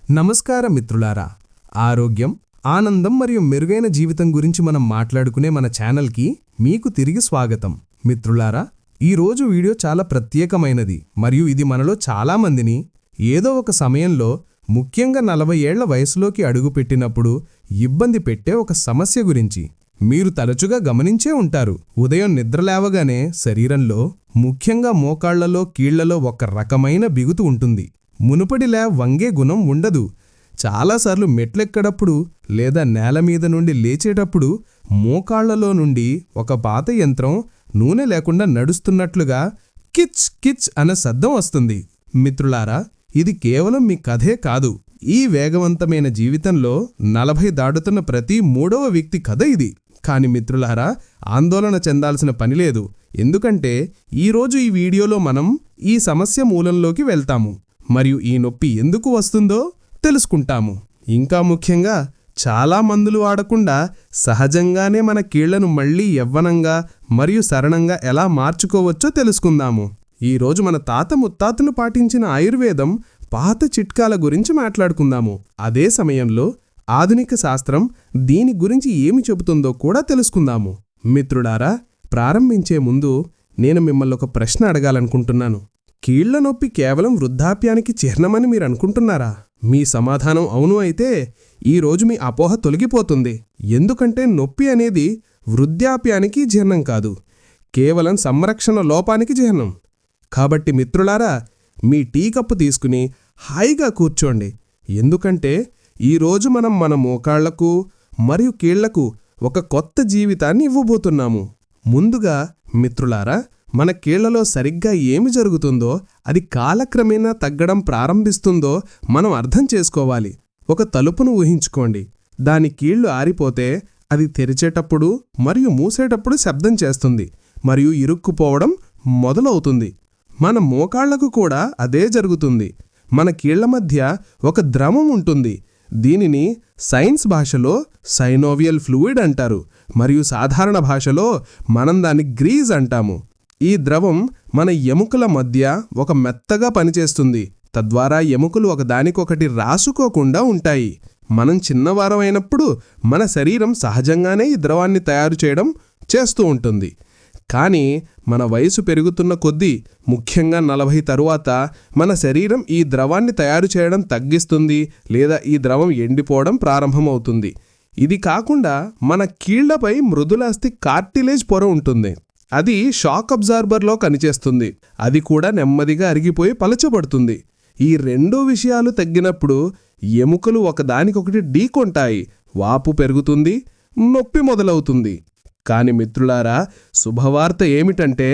నమస్కారం మిత్రులారా. ఆరోగ్యం, ఆనందం మరియు మెరుగైన జీవితం గురించి మనం మాట్లాడుకునే మన ఛానల్కి మీకు తిరిగి స్వాగతం. మిత్రులారా, ఈరోజు వీడియో చాలా ప్రత్యేకమైనది మరియు ఇది మనలో చాలామందిని ఏదో ఒక సమయంలో, ముఖ్యంగా 40 ఏళ్ల వయసులోకి అడుగుపెట్టినప్పుడు ఇబ్బంది పెట్టే ఒక సమస్య గురించి. మీరు తరచుగా గమనించే ఉంటారు, ఉదయం నిద్రలేవగానే శరీరంలో, ముఖ్యంగా మోకాళ్లలో, కీళ్లలో ఒక రకమైన బిగుతు ఉంటుంది. మునుపటిలా వంగే గుణం ఉండదు. చాలాసార్లు మెట్లెక్కడప్పుడు లేదా నేలమీద నుండి లేచేటప్పుడు మోకాళ్లలో నుండి ఒక పాత యంత్రం నూనె లేకుండా నడుస్తున్నట్లుగా కిచ్ కిచ్ అనే శబ్దం వస్తుంది. మిత్రులారా, ఇది కేవలం మీ కథే కాదు. ఈ వేగవంతమైన జీవితంలో 40 దాటుతున్న ప్రతి మూడవ వ్యక్తి కథ ఇది. కాని మిత్రులారా, ఆందోళన చెందాల్సిన పనిలేదు. ఎందుకంటే ఈరోజు ఈ వీడియోలో మనం ఈ సమస్య మూలంలోకి వెళ్తాము మరియు ఈ నొప్పి ఎందుకు వస్తుందో తెలుసుకుంటాము. ఇంకా ముఖ్యంగా, చాలా మందులు వాడకుండా సహజంగానే మన కీళ్లను మళ్లీ యవ్వనంగా మరియు సరళంగా ఎలా మార్చుకోవచ్చో తెలుసుకుందాము. ఈరోజు మన తాత ముత్తాతలు పాటించిన ఆయుర్వేదం పాత చిట్కాల గురించి మాట్లాడుకుందాము. అదే సమయంలో ఆధునిక శాస్త్రం దీని గురించి ఏమి చెబుతుందో కూడా తెలుసుకుందాము. మిత్రుడారా, ప్రారంభించే ముందు నేను మిమ్మల్ని ఒక ప్రశ్న అడగాలనుకుంటున్నాను. కీళ్ల నొప్పి కేవలం వృద్ధాప్యానికి చిహ్నమని మీరు అనుకుంటున్నారా? మీ సమాధానం అవును అయితే ఈరోజు మీ అపోహ తొలగిపోతుంది. ఎందుకంటే నొప్పి అనేది వృద్ధాప్యానికి చిహ్నం కాదు, కేవలం సంరక్షణ లోపానికి చిహ్నం. కాబట్టి మిత్రులారా, మీ టీ కప్పు తీసుకుని హాయిగా కూర్చోండి. ఎందుకంటే ఈరోజు మనం మన మోకాళ్లకు మరియు కీళ్లకు ఒక కొత్త జీవితాన్ని ఇవ్వబోతున్నాము. ముందుగా మిత్రులారా, మన కీళ్లలో సరిగ్గా ఏమి జరుగుతుందో, అది కాలక్రమేణా తగ్గడం ప్రారంభిస్తుందో మనం అర్థం చేసుకోవాలి. ఒక తలుపును ఊహించుకోండి. దాని కీళ్లు ఆరిపోతే అది తెరిచేటప్పుడు మరియు మూసేటప్పుడు శబ్దం చేస్తుంది మరియు ఇరుక్కుపోవడం మొదలవుతుంది. మన మోకాళ్లకు కూడా అదే జరుగుతుంది. మన కీళ్ల మధ్య ఒక ద్రవం ఉంటుంది. దీనిని సైన్స్ భాషలో సైనోవియల్ ఫ్లూయిడ్ అంటారు మరియు సాధారణ భాషలో మనం దాన్ని గ్రీజ్ అంటాము. ఈ ద్రవం మన ఎముకల మధ్య ఒక మెత్తగా పనిచేస్తుంది. తద్వారా ఎముకలు ఒకదానికొకటి రాసుకోకుండా ఉంటాయి. మనం చిన్నవారం అయినప్పుడు మన శరీరం సహజంగానే ఈ ద్రవాన్ని తయారు చేస్తూ ఉంటుంది. కానీ మన వయసు పెరుగుతున్న కొద్దీ, ముఖ్యంగా 40 తరువాత మన శరీరం ఈ ద్రవాన్ని తయారు చేయడం తగ్గిస్తుంది లేదా ఈ ద్రవం ఎండిపోవడం ప్రారంభమవుతుంది. ఇది కాకుండా మన కీళ్లపై మృదులాస్థి కార్టిలేజ్ పొర ఉంటుంది. అది షాక్ అబ్జార్బర్లో పనిచేస్తుంది. అది కూడా నెమ్మదిగా అరిగిపోయి పలచబడుతుంది. ఈ రెండు విషయాలు తగ్గినప్పుడు ఎముకలు ఒకదానికొకటి ఢీకొంటాయి, వాపు పెరుగుతుంది, నొప్పి మొదలవుతుంది. కాని మిత్రులారా, శుభవార్త ఏమిటంటే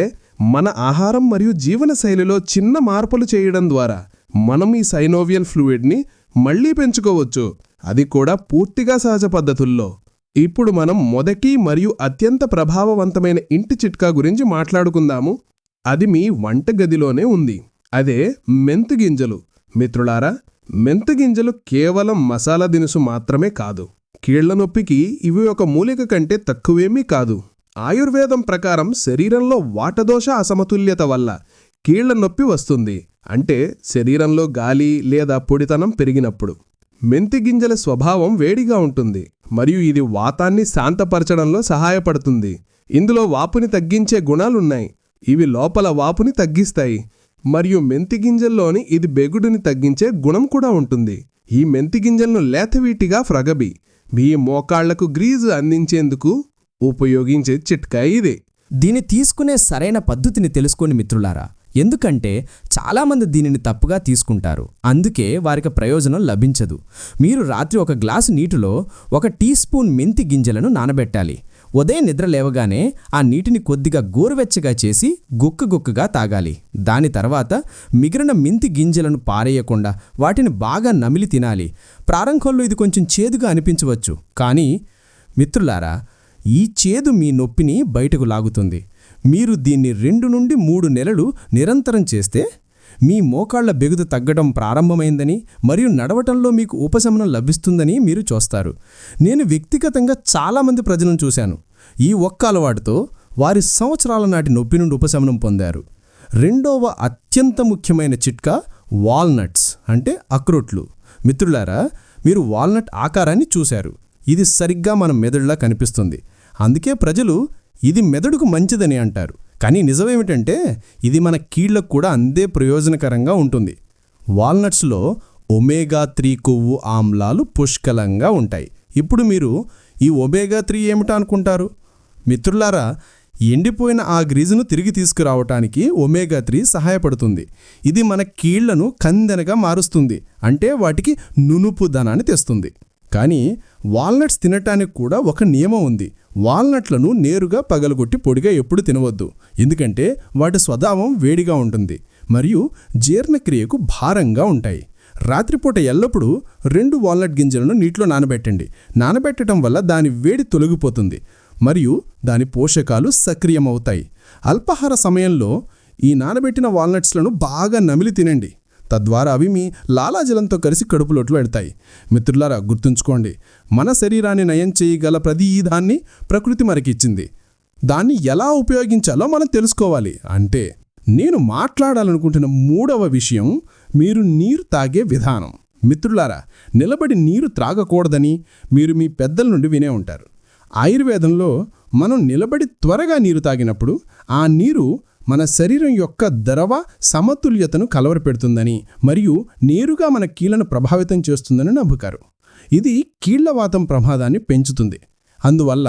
మన ఆహారం మరియు జీవనశైలిలో చిన్న మార్పులు చేయడం ద్వారా మనం ఈ సైనోవియల్ ఫ్లూయిడ్ని మళ్లీ పెంచుకోవచ్చు. అది కూడా పూర్తిగా సహజ పద్ధతుల్లో. ఇప్పుడు మనం మొదటి మరియు అత్యంత ప్రభావవంతమైన ఇంటి చిట్కా గురించి మాట్లాడుకుందాము. అది మీ వంటగదిలోనే ఉంది. అదే మెంతిగింజలు. మిత్రులారా, మెంతిగింజలు కేవలం మసాలా దినుసు మాత్రమే కాదు. కీళ్ల నొప్పికి ఇవి ఒక మూలిక కంటే తక్కువేమీ కాదు. ఆయుర్వేదం ప్రకారం శరీరంలో వాటదోష అసమతుల్యత వల్ల కీళ్ల నొప్పి వస్తుంది. అంటే శరీరంలో గాలి లేదా పొడితనం పెరిగినప్పుడు. మెంతిగింజల స్వభావం వేడిగా ఉంటుంది మరియు ఇది వాతాన్ని శాంతపరచడంలో సహాయపడుతుంది. ఇందులో వాపుని తగ్గించే గుణాలున్నాయి. ఇవి లోపల వాపుని తగ్గిస్తాయి మరియు మెంతిగింజల్లోని ఇది బెగుడుని తగ్గించే గుణం కూడా ఉంటుంది. ఈ మెంతిగింజలను లేతవీటిగా ఫ్రగబి మీ మోకాళ్లకు గ్రీజు అందించేందుకు ఉపయోగించే చిట్కా ఇదే. దీన్ని తీసుకునే సరైన పద్ధతిని తెలుసుకోండి మిత్రులారా. ఎందుకంటే చాలామంది దీనిని తప్పుగా తీసుకుంటారు, అందుకే వారికి ప్రయోజనం లభించదు. మీరు రాత్రి 1 గ్లాసు నీటిలో 1 టీ స్పూన్ మెంతి గింజలను నానబెట్టాలి. ఉదయం నిద్ర లేవగానే ఆ నీటిని కొద్దిగా గోరువెచ్చగా చేసి గుక్కగా తాగాలి. దాని తర్వాత మిగిలిన మెంతి గింజలను పారేయకుండా వాటిని బాగా నమిలి తినాలి. ప్రారంభంలో ఇది కొంచెం చేదుగా అనిపించవచ్చు, కానీ మిత్రులారా, ఈ చేదు మీ నొప్పిని బయటకు లాగుతుంది. మీరు దీన్ని 2 నుండి 3 నెలలు నిరంతరం చేస్తే మీ మోకాళ్ల బెగుదు తగ్గడం ప్రారంభమైందని మరియు నడవటంలో మీకు ఉపశమనం లభిస్తుందని మీరు చూస్తారు. నేను వ్యక్తిగతంగా చాలామంది ప్రజలను చూశాను. ఈ ఒక్క అలవాటుతో వారి సంవత్సరాల నాటి నొప్పి నుండి ఉపశమనం పొందారు. రెండవ అత్యంత ముఖ్యమైన చిట్కా వాల్నట్స్ అంటే అక్రోట్లు. మిత్రులారా, మీరు వాల్నట్ ఆకారాన్ని చూశారు. ఇది సరిగ్గా మన మెదడులా కనిపిస్తుంది. అందుకే ప్రజలు ఇది మెదడుకు మంచిదని అంటారు. కానీ నిజమేమిటంటే ఇది మన కీళ్లకు కూడా అంతే ప్రయోజనకరంగా ఉంటుంది. వాల్నట్స్లో ఒమేగా-3 కొవ్వు ఆమ్లాలు పుష్కలంగా ఉంటాయి. ఇప్పుడు మీరు ఈ ఒమేగా-3 ఏమిటా అనుకుంటారు? మిత్రులారా, ఎండిపోయిన ఆ గ్రీజును తిరిగి తీసుకురావటానికి ఒమేగా-3 సహాయపడుతుంది. ఇది మన కీళ్లను కందెనగా మారుస్తుంది, అంటే వాటికి నునుపుదనాన్ని తెస్తుంది. కానీ వాల్నట్స్ తినటానికి కూడా ఒక నియమం ఉంది. వాల్నట్లను నేరుగా పగలగొట్టి పొడిగా ఎప్పుడు తినవద్దు. ఎందుకంటే వాటి స్వభావం వేడిగా ఉంటుంది మరియు జీర్ణక్రియకు భారంగా ఉంటాయి. రాత్రిపూట ఎల్లప్పుడూ 2 వాల్నట్ గింజలను నీటిలో నానబెట్టండి. నానబెట్టడం వల్ల దాని వేడి తొలగిపోతుంది మరియు దాని పోషకాలు సక్రియమవుతాయి. అల్పాహార సమయంలో ఈ నానబెట్టిన వాల్నట్స్లను బాగా నమిలి తినండి. తద్వారా అవి మీ లాలాజలంతో కలిసి కడుపులోట్లు వెళ్తాయి. మిత్రులారా, గుర్తుంచుకోండి, మన శరీరాన్ని నయం చేయగల ప్రతిదాన్ని ప్రకృతి మనకిచ్చింది. దాన్ని ఎలా ఉపయోగించాలో మనం తెలుసుకోవాలి. అంటే నేను మాట్లాడాలనుకుంటున్న 3వ విషయం మీరు నీరు తాగే విధానం. మిత్రులారా, నిలబడి నీరు త్రాగకూడదని మీరు మీ పెద్దల నుండి వినే ఉంటారు. ఆయుర్వేదంలో మనం నిలబడి త్వరగా నీరు తాగినప్పుడు ఆ నీరు మన శరీరం యొక్క ద్రవ సమతుల్యతను కలవరపెడుతుందని మరియు నేరుగా మన కీళ్లను ప్రభావితం చేస్తుందని నమ్ముతారు. ఇది కీళ్లవాతం ప్రమాదాన్ని పెంచుతుంది. అందువల్ల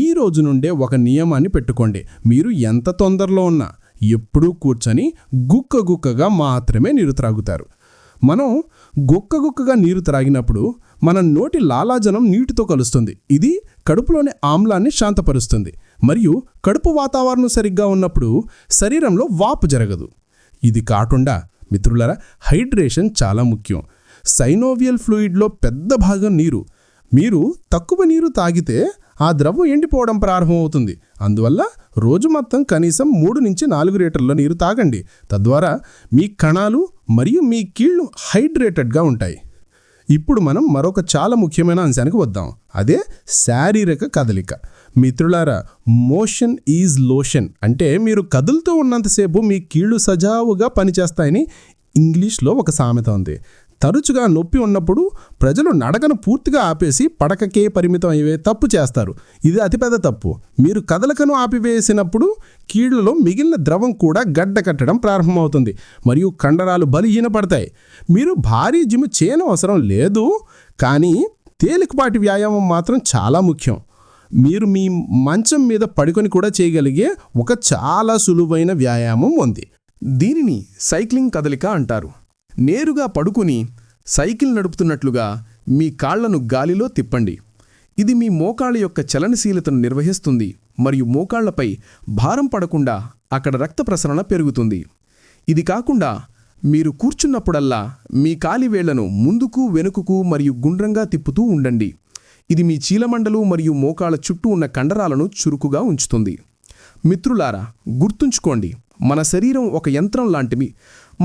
ఈ రోజు నుండే ఒక నియమాన్ని పెట్టుకోండి. మీరు ఎంత తొందరలో ఉన్నా ఎప్పుడూ కూర్చొని గుక్కగా మాత్రమే నీరు త్రాగుతారు. మనం గుక్కగా నీరు త్రాగినప్పుడు మన నోటి లాలాజలం నీటితో కలుస్తుంది. ఇది కడుపులోని ఆమ్లాన్ని శాంతపరుస్తుంది మరియు కడుపు వాతావరణం సరిగ్గా ఉన్నప్పుడు శరీరంలో వాపు జరగదు. ఇది కాకుండా మిత్రులారా, హైడ్రేషన్ చాలా ముఖ్యం. సైనోవియల్ ఫ్లూయిడ్లో పెద్ద భాగం నీరు. మీరు తక్కువ నీరు తాగితే ఆ ద్రవం ఎండిపోవడం ప్రారంభమవుతుంది. అందువల్ల రోజు మొత్తం కనీసం 3 నుంచి 4 లీటర్ల నీరు తాగండి. తద్వారా మీ కణాలు మరియు మీ కీళ్లు హైడ్రేటెడ్గా ఉంటాయి. ఇప్పుడు మనం మరొక చాలా ముఖ్యమైన అంశానికి వద్దాం. అదే శారీరక కదలిక. మిత్రులారా, మోషన్ ఈజ్ లోషన్. అంటే మీరు కదులుతూ ఉన్నంతసేపు మీ కీళ్లు సజావుగా పనిచేస్తాయని ఇంగ్లీష్లో ఒక సామెత ఉంది. తరచుగా నొప్పి ఉన్నప్పుడు ప్రజలు నడకను పూర్తిగా ఆపేసి పడకకే పరిమితం అయ్యే తప్పు చేస్తారు. ఇది అతిపెద్ద తప్పు. మీరు కదలకను ఆపివేసినప్పుడు కీళ్లలో మిగిలిన ద్రవం కూడా గడ్డ కట్టడం ప్రారంభమవుతుంది మరియు కండరాలు బలహీనపడతాయి. మీరు భారీ జిమ్ చేయని అవసరం లేదు, కానీ తేలికపాటి వ్యాయామం మాత్రం చాలా ముఖ్యం. మీరు మీ మంచం మీద పడుకొని కూడా చేయగలిగే ఒక చాలా సులువైన వ్యాయామం ఉంది. దీనిని సైక్లింగ్ కదలిక అంటారు. నేరుగా పడుకుని సైకిల్ నడుపుతున్నట్లుగా మీ కాళ్లను గాలిలో తిప్పండి. ఇది మీ మోకాళ్ళ యొక్క చలనశీలతను నిర్వహిస్తుంది మరియు మోకాళ్లపై భారం పడకుండా అక్కడ రక్త ప్రసరణ పెరుగుతుంది. ఇది కాకుండా మీరు కూర్చున్నప్పుడల్లా మీ కాలివేళ్లను ముందుకు వెనుకకు మరియు గుండ్రంగా తిప్పుతూ ఉండండి. ఇది మీ చీలమండలు మరియు మోకాళ్ళ చుట్టూ ఉన్న కండరాలను చురుకుగా ఉంచుతుంది. మిత్రులారా, గుర్తుంచుకోండి, మన శరీరం ఒక యంత్రం లాంటివి.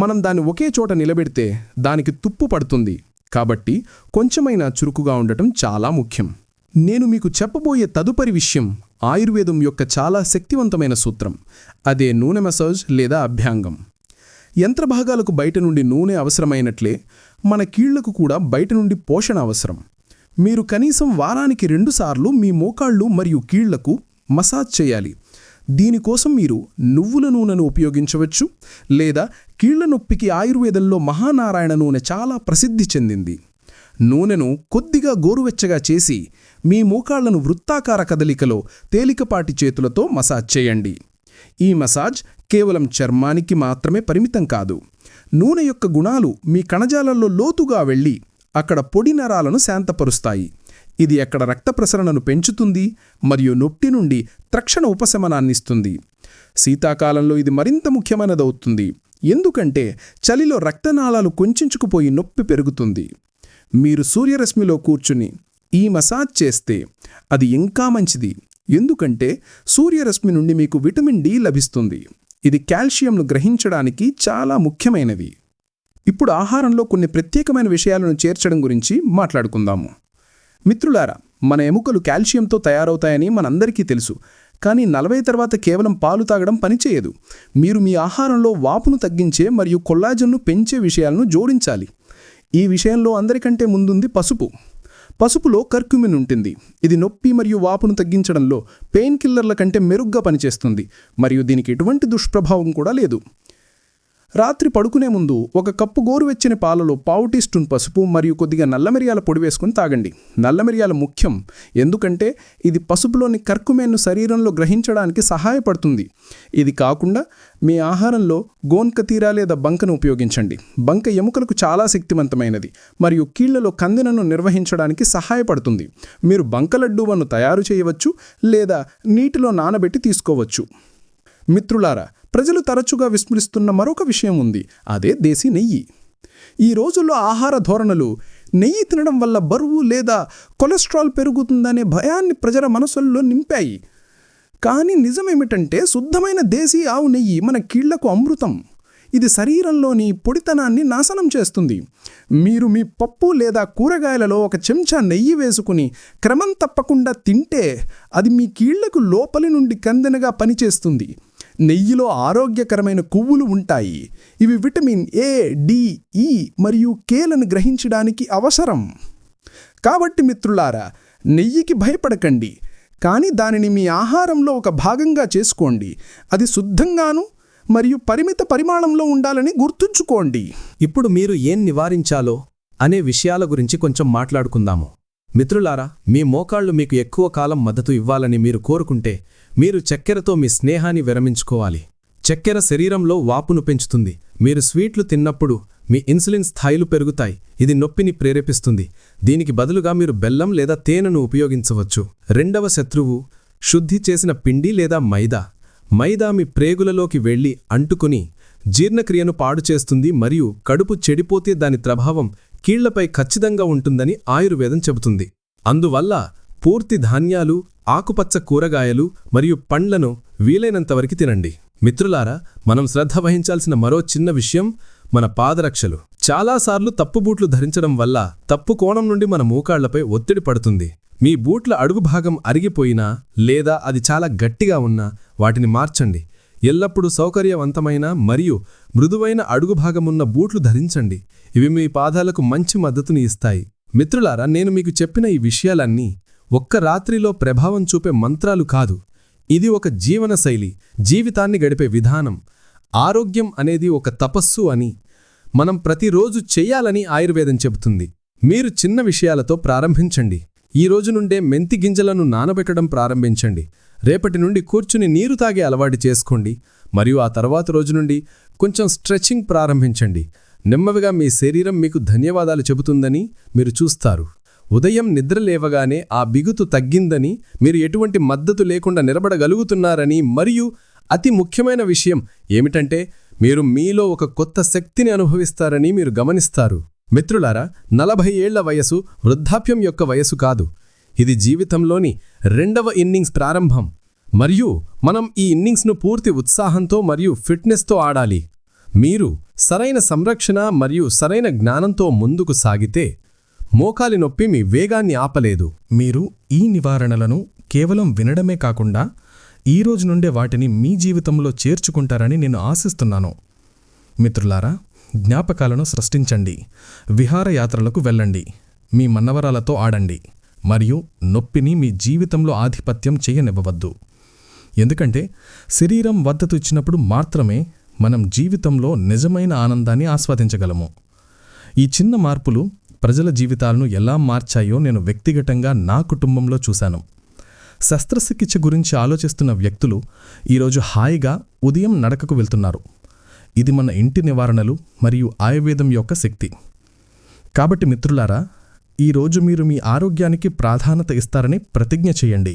మనం దాన్ని ఒకే చోట నిలబెడితే దానికి తుప్పు పడుతుంది. కాబట్టి కొంచెమైనా చురుకుగా ఉండటం చాలా ముఖ్యం. నేను మీకు చెప్పబోయే తదుపరి విషయం ఆయుర్వేదం యొక్క చాలా శక్తివంతమైన సూత్రం. అదే నూనె మసాజ్ లేదా అభ్యాంగం. యంత్రభాగాలకు బయట నుండి నూనె అవసరమైనట్లే మన కీళ్లకు కూడా బయట నుండి పోషణ అవసరం. మీరు కనీసం వారానికి 2 సార్లు మీ మోకాళ్ళు మరియు కీళ్లకు మసాజ్ చేయాలి. దీనికోసం మీరు నువ్వుల నూనెను ఉపయోగించవచ్చు, లేదా కీళ్ల నొప్పికి ఆయుర్వేదంలో మహానారాయణ నూనె చాలా ప్రసిద్ధి చెందింది. నూనెను కొద్దిగా గోరువెచ్చగా చేసి మీ మోకాళ్లను వృత్తాకార కదలికలో తేలికపాటి చేతులతో మసాజ్ చేయండి. ఈ మసాజ్ కేవలం చర్మానికి మాత్రమే పరిమితం కాదు. నూనె యొక్క గుణాలు మీ కణజాలంలో లోతుగా వెళ్ళి అక్కడ పొడి నరాలను శాంతపరుస్తాయి. ఇది అక్కడ రక్త ప్రసరణను పెంచుతుంది మరియు నొప్పి నుండి తక్షణ ఉపశమనాన్నిస్తుంది. శీతాకాలంలో ఇది మరింత ముఖ్యమైనదవుతుంది, ఎందుకంటే చలిలో రక్తనాళాలు కొంచెంచుకుపోయి నొప్పి పెరుగుతుంది. మీరు సూర్యరశ్మిలో కూర్చుని ఈ మసాజ్ చేస్తే అది ఇంకా మంచిది, ఎందుకంటే సూర్యరశ్మి నుండి మీకు విటమిన్ డి లభిస్తుంది. ఇది కాల్షియంను గ్రహించడానికి చాలా ముఖ్యమైనది. ఇప్పుడు ఆహారంలో కొన్ని ప్రత్యేకమైన విషయాలను చేర్చడం గురించి మాట్లాడుకుందాము. మిత్రులారా, మన ఎముకలు కాల్షియంతో తయారవుతాయని మనందరికీ తెలుసు. కానీ 40 తర్వాత కేవలం పాలు తాగడం పనిచేయదు. మీరు మీ ఆహారంలో వాపును తగ్గించే మరియు కొల్లాజన్ను పెంచే విషయాలను జోడించాలి. ఈ విషయంలో అందరికంటే ముందుంది పసుపు. పసుపులో కర్క్యూమిన్ ఉంటుంది. ఇది నొప్పి మరియు వాపును తగ్గించడంలో పెయిన్ కిల్లర్ల కంటే మెరుగ్గా పనిచేస్తుంది మరియు దీనికి ఎటువంటి దుష్ప్రభావం కూడా లేదు. రాత్రి పడుకునే ముందు 1 కప్పు గోరువెచ్చని పాలలో పావు టీ స్పూన్ పసుపు మరియు కొద్దిగా నల్ల మిరియాల పొడి వేసుకుని తాగండి. నల్ల మిరియాలు ముఖ్యం, ఎందుకంటే ఇది పసుపులోని కర్కుమెన్ను శరీరంలో గ్రహించడానికి సహాయపడుతుంది. ఇది కాకుండా మీ ఆహారంలో గోన్కతీరా లేదా బంకను ఉపయోగించండి. బంక ఎముకలకు చాలా శక్తివంతమైనది మరియు కీళ్లలో కందెనను నిర్వహించడానికి సహాయపడుతుంది. మీరు బంక లడ్డూలను తయారు చేయవచ్చు లేదా నీటిలో నానబెట్టి తీసుకోవచ్చు. మిత్రులారా, ప్రజలు తరచుగా విస్మరిస్తున్న మరొక విషయం ఉంది, అదే దేశీ నెయ్యి. ఈ రోజుల్లో ఆహార ధోరణులు నెయ్యి తినడం వల్ల బరువు లేదా కొలెస్ట్రాల్ పెరుగుతుందనే భయాన్ని ప్రజల మనసుల్లో నింపాయి. కానీ నిజమేమిటంటే శుద్ధమైన దేశీ ఆవు నెయ్యి మన కీళ్లకు అమృతం. ఇది శరీరంలోని పొడితనాన్ని నాశనం చేస్తుంది. మీరు మీ పప్పు లేదా కూరగాయలలో 1 చెంచా నెయ్యి వేసుకుని క్రమం తప్పకుండా తింటే అది మీ కీళ్లకు లోపలి నుండి కందెనగా పనిచేస్తుంది. నెయ్యిలో ఆరోగ్యకరమైన కొవ్వులు ఉంటాయి. ఇవి విటమిన్ ఏ, డి, ఈ మరియు కేలను గ్రహించడానికి అవసరం. కాబట్టి మిత్రులారా, నెయ్యికి భయపడకండి, కానీ దానిని మీ ఆహారంలో ఒక భాగంగా చేసుకోండి. అది శుద్ధంగాను మరియు పరిమిత పరిమాణంలో ఉండాలని గుర్తుంచుకోండి. ఇప్పుడు మీరు ఏం నివారించాలో అనే విషయాల గురించి కొంచెం మాట్లాడుకుందాము. మిత్రులారా, మీ మోకాళ్ళు మీకు ఎక్కువ కాలం మద్దతు ఇవ్వాలని మీరు కోరుకుంటే మీరు చక్కెరతో మీ స్నేహాన్ని విరమించుకోవాలి. చక్కెర శరీరంలో వాపును పెంచుతుంది. మీరు స్వీట్లు తిన్నప్పుడు మీ ఇన్సులిన్ స్థాయిలు పెరుగుతాయి. ఇది నొప్పిని ప్రేరేపిస్తుంది. దీనికి బదులుగా మీరు బెల్లం లేదా తేనెను ఉపయోగించవచ్చు. రెండవ శత్రువు శుద్ధి చేసిన పిండి లేదా మైదా. మైదా మీ ప్రేగులలోకి వెళ్లి అంటుకుని జీర్ణక్రియను పాడు చేస్తుంది మరియు కడుపు చెడిపోతే దాని ప్రభావం కీళ్లపై ఖచ్చితంగా ఉంటుందని ఆయుర్వేదం చెబుతుంది. అందువల్ల పూర్తి ధాన్యాలు, ఆకుపచ్చ కూరగాయలు మరియు పండ్లను వీలైనంతవరకు తినండి. మిత్రులారా, మనం శ్రద్ధ వహించాల్సిన మరో చిన్న విషయం మన పాదరక్షలు. చాలాసార్లు తప్పు బూట్లు ధరించడం వల్ల తప్పు కోణం నుండి మన మోకాళ్లపై ఒత్తిడి పడుతుంది. మీ బూట్ల అడుగు భాగం అరిగిపోయినా లేదా అది చాలా గట్టిగా ఉన్నా వాటిని మార్చండి. ఎల్లప్పుడూ సౌకర్యవంతమైన మరియు మృదువైన అడుగు భాగమున్న బూట్లు ధరించండి. ఇవి మీ పాదాలకు మంచి మద్దతుని ఇస్తాయి. మిత్రులారా, నేను మీకు చెప్పిన ఈ విషయాలన్నీ ఒక్క రాత్రిలో ప్రభావం చూపే మంత్రాలు కాదు. ఇది ఒక జీవనశైలి, జీవితాన్ని గడిపే విధానం. ఆరోగ్యం అనేది ఒక తపస్సు అని మనం ప్రతిరోజు చెయ్యాలని ఆయుర్వేదం చెబుతుంది. మీరు చిన్న విషయాలతో ప్రారంభించండి. ఈ రోజు నుండే మెంతి గింజలను నానబెట్టడం ప్రారంభించండి. రేపటి నుండి కూర్చుని నీరు తాగే అలవాటు చేసుకోండి మరియు ఆ తర్వాత రోజు నుండి కొంచెం స్ట్రెచింగ్ ప్రారంభించండి. నెమ్మదిగా మీ శరీరం మీకు ధన్యవాదాలు చెబుతుందని మీరు చూస్తారు. ఉదయం నిద్రలేవగానే ఆ బిగుతు తగ్గిందని, మీరు ఎటువంటి మద్దతు లేకుండా నిలబడగలుగుతున్నారని మరియు అతి ముఖ్యమైన విషయం ఏమిటంటే మీరు మీలో ఒక కొత్త శక్తిని అనుభవిస్తారని మీరు గమనిస్తారు. మిత్రులారా, 40 ఏళ్ల వయసు వృద్ధాప్యం యొక్క వయసు కాదు. ఇది జీవితంలోని 2వ ఇన్నింగ్స్ ప్రారంభం మరియు మనం ఈ ఇన్నింగ్స్ను పూర్తి ఉత్సాహంతో మరియు ఫిట్నెస్తో ఆడాలి. మీరు సరైన సంరక్షణ మరియు సరైన జ్ఞానంతో ముందుకు సాగితే మోకాలి నొప్పి మీ వేగాన్ని ఆపలేదు. మీరు ఈ నివారణలను కేవలం వినడమే కాకుండా ఈ రోజు నుండే వాటిని మీ జీవితంలో చేర్చుకుంటారని నేను ఆశిస్తున్నాను. మిత్రులారా, జ్ఞాపకాలను సృష్టించండి. విహారయాత్రలకు వెళ్ళండి. మీ మన్నవరాలతో ఆడండి మరియు నొప్పిని మీ జీవితంలో ఆధిపత్యం చేయనివ్వవద్దు. ఎందుకంటే శరీరం మద్దతు ఇచ్చినప్పుడు మాత్రమే మనం జీవితంలో నిజమైన ఆనందాన్ని ఆస్వాదించగలము. ఈ చిన్న మార్పులు ప్రజల జీవితాలను ఎలా మార్చాయో నేను వ్యక్తిగతంగా నా కుటుంబంలో చూశాను. శస్త్రచికిత్స గురించి ఆలోచిస్తున్న వ్యక్తులు ఈరోజు హాయిగా ఉదయం నడకకు వెళ్తున్నారు. ఇది మన ఇంటి నివారణలు మరియు ఆయుర్వేదం యొక్క శక్తి. కాబట్టి మిత్రులారా, ఈరోజు మీరు మీ ఆరోగ్యానికి ప్రాధాన్యత ఇస్తారని ప్రతిజ్ఞ చేయండి.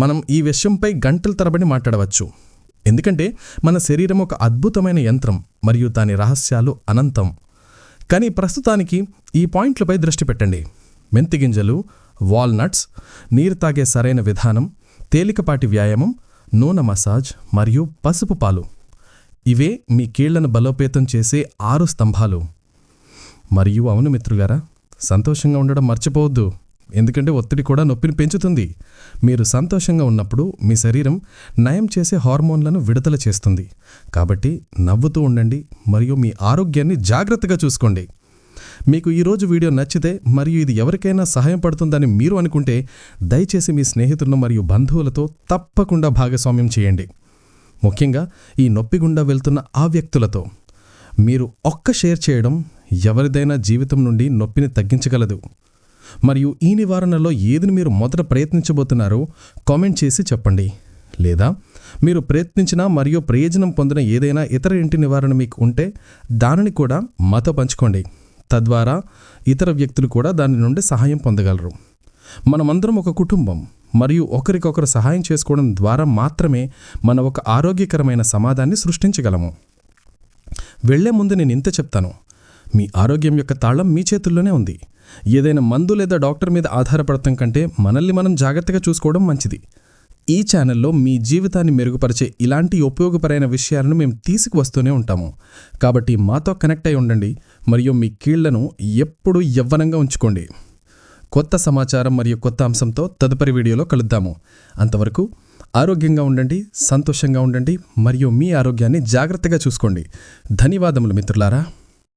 మనం ఈ విషయంపై గంటల తరబడి మాట్లాడవచ్చు, ఎందుకంటే మన శరీరం ఒక అద్భుతమైన యంత్రం మరియు దాని రహస్యాలు అనంతం. కానీ ప్రస్తుతానికి ఈ పాయింట్లపై దృష్టి పెట్టండి. మెంతి గింజలు, వాల్నట్స్, నీరు తాగే సరైన విధానం, తేలికపాటి వ్యాయామం, నూనె మసాజ్ మరియు పసుపు పాలు. ఇవే మీ కీళ్లను బలోపేతం చేసే 6 స్తంభాలు. మరియు అవును మిత్రులారా, సంతోషంగా ఉండడం మర్చిపోవద్దు, ఎందుకంటే ఒత్తిడి కూడా నొప్పిని పెంచుతుంది. మీరు సంతోషంగా ఉన్నప్పుడు మీ శరీరం నయం చేసే హార్మోన్లను విడుదల చేస్తుంది. కాబట్టి నవ్వుతూ ఉండండి మరియు మీ ఆరోగ్యాన్ని జాగ్రత్తగా చూసుకోండి. మీకు ఈరోజు వీడియో నచ్చితే మరియు ఇది ఎవరికైనా సహాయం పడుతుందని మీరు అనుకుంటే దయచేసి మీ స్నేహితులను మరియు బంధువులతో తప్పకుండా భాగస్వామ్యం చేయండి. ముఖ్యంగా ఈ నొప్పి గుండా వెళ్తున్న ఆ వ్యక్తులతో. మీరు ఒక్క షేర్ చేయడం ఎవరిదైనా జీవితం నుండి నొప్పిని తగ్గించగలదు. మరియు ఈ నివారణలో ఏదిని మీరు మొదట ప్రయత్నించబోతున్నారో కామెంట్ చేసి చెప్పండి. లేదా మీరు ప్రయత్నించిన మరియు ప్రయోజనం పొందిన ఏదైనా ఇతర ఇంటి నివారణ మీకు ఉంటే దానిని కూడా మాతో పంచుకోండి. తద్వారా ఇతర వ్యక్తులు కూడా దాని నుండి సహాయం పొందగలరు. మనమందరం ఒక కుటుంబం మరియు ఒకరికొకరు సహాయం చేసుకోవడం ద్వారా మాత్రమే మన ఒక ఆరోగ్యకరమైన సమాధాన్ని సృష్టించగలము. వెళ్లే ముందు నేను ఇంత చెప్తాను, మీ ఆరోగ్యం యొక్క తాళం మీ చేతుల్లోనే ఉంది. ఏదైనా మందు లేదా డాక్టర్ మీద ఆధారపడటం కంటే మనల్ని మనం జాగ్రత్తగా చూసుకోవడం మంచిది. ఈ ఛానల్లో మీ జీవితాన్ని మెరుగుపరిచే ఇలాంటి ఉపయోగపరైన విషయాలను మేము తీసుకువస్తూనే ఉంటాము. కాబట్టి మాతో కనెక్ట్ అయి ఉండండి మరియు మీ కీళ్లను ఎప్పుడూ యవ్వనంగా ఉంచుకోండి. కొత్త సమాచారం మరియు కొత్త అంశంతో తదుపరి వీడియోలో కలుద్దాము. అంతవరకు ఆరోగ్యంగా ఉండండి, సంతోషంగా ఉండండి మరియు మీ ఆరోగ్యాన్ని జాగ్రత్తగా చూసుకోండి. ధన్యవాదములు మిత్రులారా.